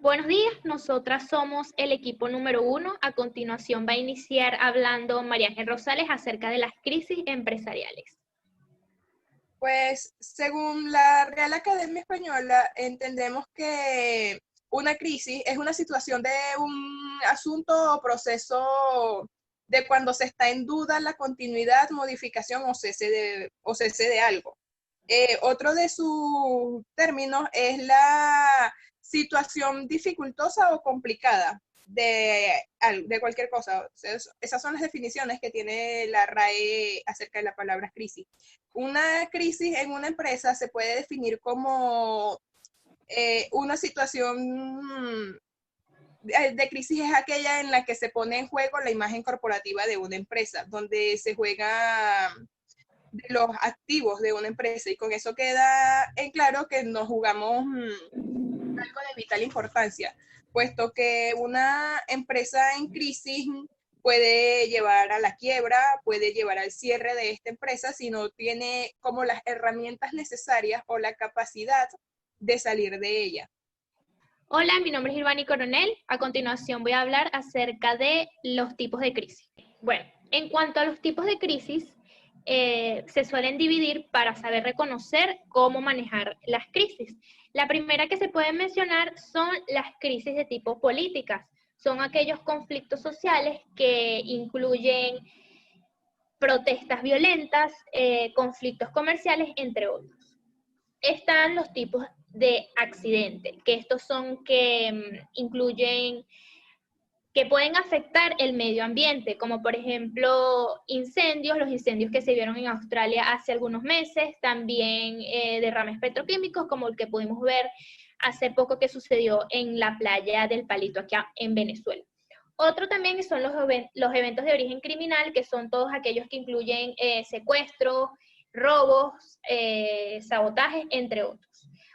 Buenos días, nosotras somos el equipo número 1. A continuación va a iniciar hablando María Ángel Rosales acerca de las crisis empresariales. Pues según la Real Academia Española, entendemos que una crisis es una situación de un asunto o proceso de cuando se está en duda la continuidad, modificación o cese de algo. Otro de sus términos es la situación dificultosa o complicada de cualquier cosa. O sea, esas son las definiciones que tiene la RAE acerca de la palabra crisis. Una crisis en una empresa se puede definir como una situación de crisis es aquella en la que se pone en juego la imagen corporativa de una empresa, donde se juega de los activos de una empresa, y con eso queda en claro que nos jugamos algo de vital importancia, puesto que una empresa en crisis puede llevar a la quiebra, puede llevar al cierre de esta empresa si no tiene como las herramientas necesarias o la capacidad de salir de ella. Hola, mi nombre es Ivani Coronel. A continuación voy a hablar acerca de los tipos de crisis. Bueno, en cuanto a los tipos de crisis, se suelen dividir para saber reconocer cómo manejar las crisis. La primera que se puede mencionar son las crisis de tipo políticas. Son aquellos conflictos sociales que incluyen protestas violentas, conflictos comerciales, entre otros. Están los tipos de accidente, que estos son que incluyen que pueden afectar el medio ambiente, como por ejemplo incendios, los incendios que se vieron en Australia hace algunos meses, también derrames petroquímicos, como el que pudimos ver hace poco que sucedió en la playa del Palito, aquí en Venezuela. Otro también son los eventos de origen criminal, que son todos aquellos que incluyen secuestros, robos, sabotajes, entre otros.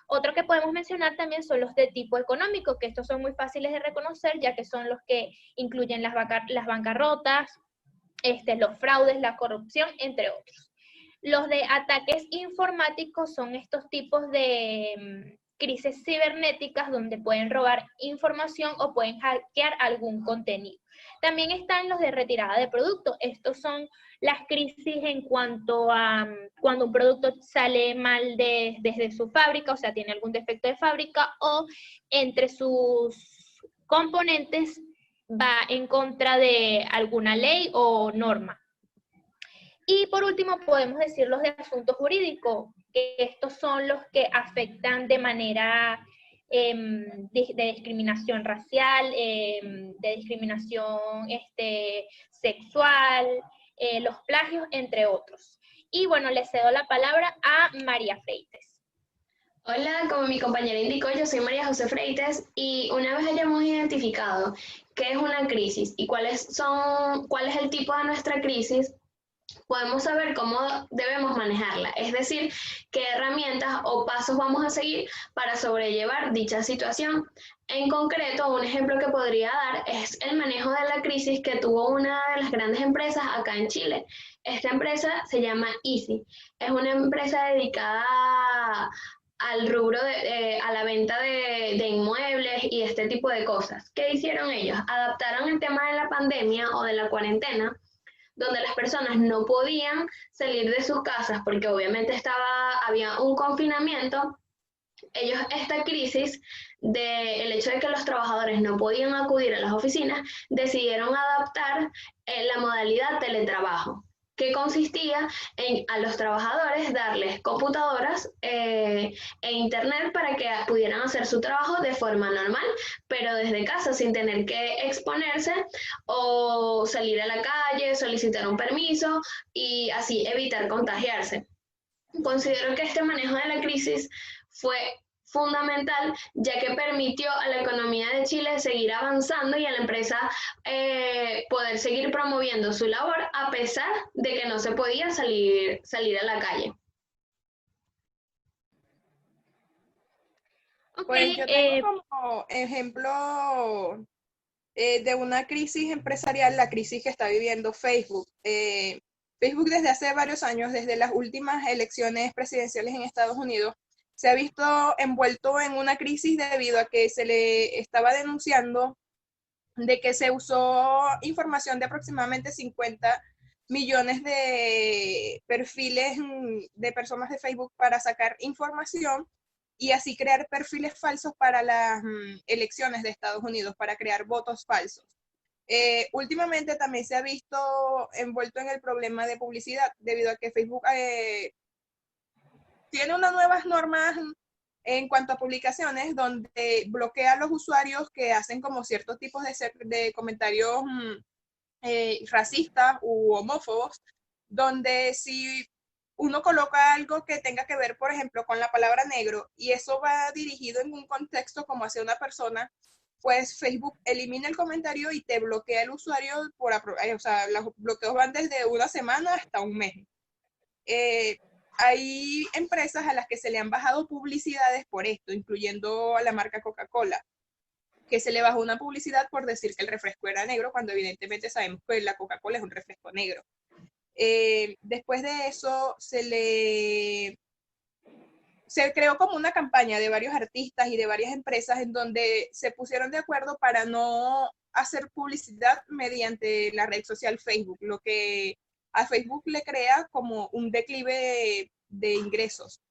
Otro que podemos mencionar también son los de tipo económico, que estos son muy fáciles de reconocer, ya que son los que incluyen las bancarrotas, los fraudes, la corrupción, entre otros. Los de ataques informáticos son estos tipos de crisis cibernéticas donde pueden robar información o pueden hackear algún contenido. También están los de retirada de productos. Estos son las crisis en cuanto a cuando un producto sale mal desde su fábrica, o sea, tiene algún defecto de fábrica, o entre sus componentes va en contra de alguna ley o norma. Y por último, podemos decir los de asuntos jurídicos, que estos son los que afectan de manera de discriminación racial, de discriminación sexual, los plagios, entre otros. Y bueno, le cedo la palabra a María Freites. Hola, como mi compañera indicó, yo soy María José Freites y una vez hayamos identificado qué es una crisis y cuál es el tipo de nuestra crisis, podemos saber cómo debemos manejarla, es decir, qué herramientas o pasos vamos a seguir para sobrellevar dicha situación. En concreto, un ejemplo que podría dar es el manejo de la crisis que tuvo una de las grandes empresas acá en Chile. Esta empresa se llama Easy, es una empresa dedicada al rubro a la venta de inmuebles y este tipo de cosas. ¿Qué hicieron ellos? Adaptaron el tema de la pandemia o de la cuarentena, donde las personas no podían salir de sus casas porque obviamente había un confinamiento. Ellos esta crisis del hecho de que los trabajadores no podían acudir a las oficinas, decidieron adaptar la modalidad teletrabajo, que consistía en a los trabajadores darles computadoras e internet para que pudieran hacer su trabajo de forma normal, pero desde casa sin tener que exponerse o salir a la calle, solicitar un permiso y así evitar contagiarse. Considero que este manejo de la crisis fue fundamental, ya que permitió a la economía de Chile seguir avanzando y a la empresa poder seguir promoviendo su labor a pesar de que no se podía salir a la calle. Pues yo tengo como ejemplo de una crisis empresarial, la crisis que está viviendo Facebook. Facebook desde hace varios años, desde las últimas elecciones presidenciales en Estados Unidos, se ha visto envuelto en una crisis debido a que se le estaba denunciando de que se usó información de aproximadamente 50 millones de perfiles de personas de Facebook para sacar información y así crear perfiles falsos para las elecciones de Estados Unidos, para crear votos falsos. Últimamente también se ha visto envuelto en el problema de publicidad, debido a que Facebook tiene unas nuevas normas en cuanto a publicaciones, donde bloquea a los usuarios que hacen como ciertos tipos de comentarios racistas u homófobos, donde si uno coloca algo que tenga que ver, por ejemplo, con la palabra negro, y eso va dirigido en un contexto como hacia una persona, pues Facebook elimina el comentario y te bloquea el usuario o sea, los bloqueos van desde una semana hasta un mes. Hay empresas a las que se le han bajado publicidades por esto, incluyendo a la marca Coca-Cola, que se le bajó una publicidad por decir que el refresco era negro, cuando evidentemente sabemos que la Coca-Cola es un refresco negro. Después de eso se creó como una campaña de varios artistas y de varias empresas en donde se pusieron de acuerdo para no hacer publicidad mediante la red social Facebook, lo que a Facebook le crea como un declive de ingresos.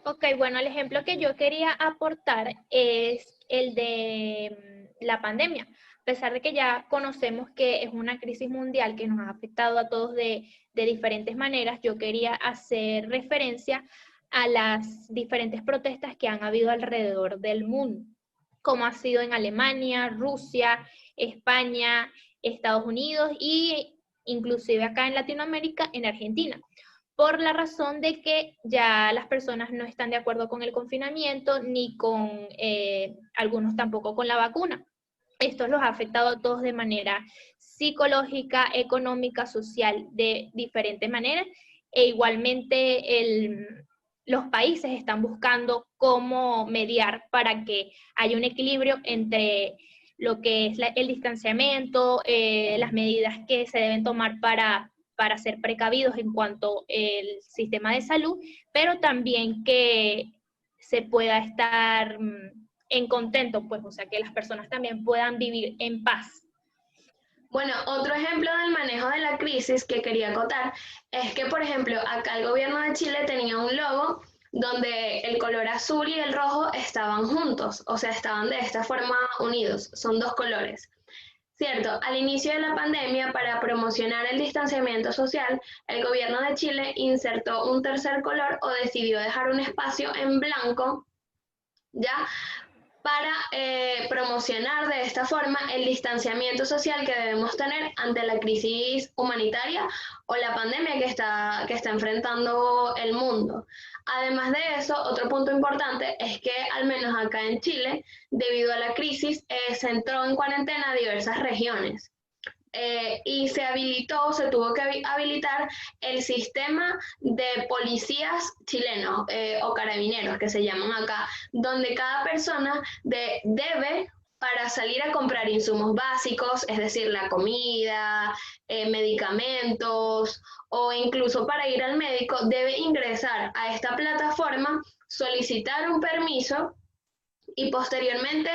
Ok, bueno, el ejemplo que yo quería aportar es el de la pandemia. A pesar de que ya conocemos que es una crisis mundial que nos ha afectado a todos de diferentes maneras, yo quería hacer referencia a las diferentes protestas que han habido alrededor del mundo, como ha sido en Alemania, Rusia, España, Estados Unidos e inclusive acá en Latinoamérica, en Argentina, por la razón de que ya las personas no están de acuerdo con el confinamiento, ni con algunos tampoco con la vacuna. Esto los ha afectado a todos de manera psicológica, económica, social, de diferentes maneras, e igualmente los países están buscando cómo mediar para que haya un equilibrio entre lo que es el distanciamiento, las medidas que se deben tomar para ser precavidos en cuanto al sistema de salud, pero también que se pueda estar en contento, pues, o sea, que las personas también puedan vivir en paz. Bueno, otro ejemplo del manejo de la crisis que quería acotar es que, por ejemplo, acá el gobierno de Chile tenía un logo donde el color azul y el rojo estaban juntos, o sea, estaban de esta forma unidos, son dos colores. Cierto, al inicio de la pandemia, para promocionar el distanciamiento social, el gobierno de Chile insertó un tercer color o decidió dejar un espacio en blanco, ¿ya?, para promocionar de esta forma el distanciamiento social que debemos tener ante la crisis humanitaria o la pandemia que está enfrentando el mundo. Además de eso, otro punto importante es que, al menos acá en Chile, debido a la crisis, se entró en cuarentena diversas regiones. Y se tuvo que habilitar el sistema de policías chilenos o carabineros, que se llaman acá, donde cada persona debe, para salir a comprar insumos básicos, es decir, la comida, medicamentos o incluso para ir al médico, debe ingresar a esta plataforma, solicitar un permiso y posteriormente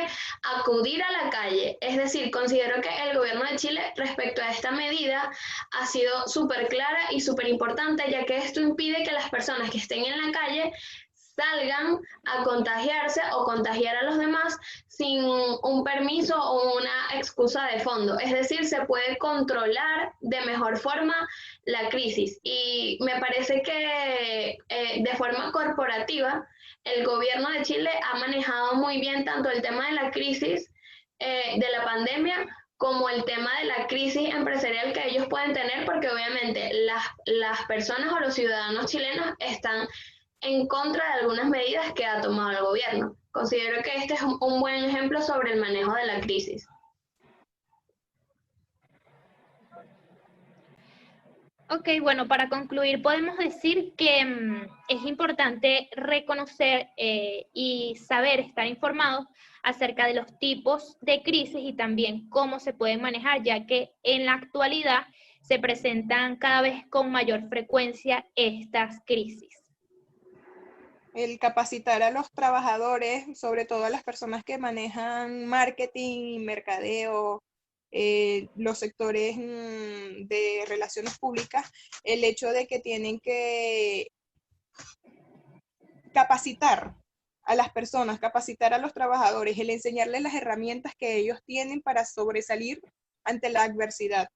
acudir a la calle. Es decir, considero que el gobierno de Chile respecto a esta medida ha sido súper clara y súper importante, ya que esto impide que las personas que estén en la calle salgan a contagiarse o contagiar a los demás sin un permiso o una excusa de fondo. Es decir, se puede controlar de mejor forma la crisis. Y me parece que de forma corporativa, el gobierno de Chile ha manejado muy bien tanto el tema de la crisis de la pandemia como el tema de la crisis empresarial que ellos pueden tener, porque obviamente las personas o los ciudadanos chilenos están en contra de algunas medidas que ha tomado el gobierno. Considero que este es un buen ejemplo sobre el manejo de la crisis. Ok, bueno, para concluir podemos decir que es importante reconocer y saber, estar informados acerca de los tipos de crisis y también cómo se pueden manejar, ya que en la actualidad se presentan cada vez con mayor frecuencia estas crisis. el capacitar a los trabajadores, sobre todo a las personas que manejan marketing, mercadeo, los sectores de relaciones públicas, el hecho de que tienen que capacitar a las personas, capacitar a los trabajadores, el enseñarles las herramientas que ellos tienen para sobresalir ante la adversidad.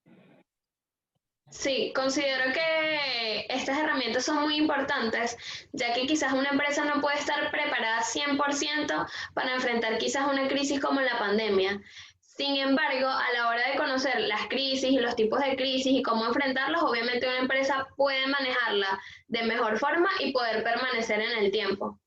Sí, considero que estas herramientas son muy importantes, ya que quizás una empresa no puede estar preparada 100% para enfrentar quizás una crisis como la pandemia. Sin embargo, a la hora de conocer las crisis y los tipos de crisis y cómo enfrentarlos, obviamente una empresa puede manejarla de mejor forma y poder permanecer en el tiempo.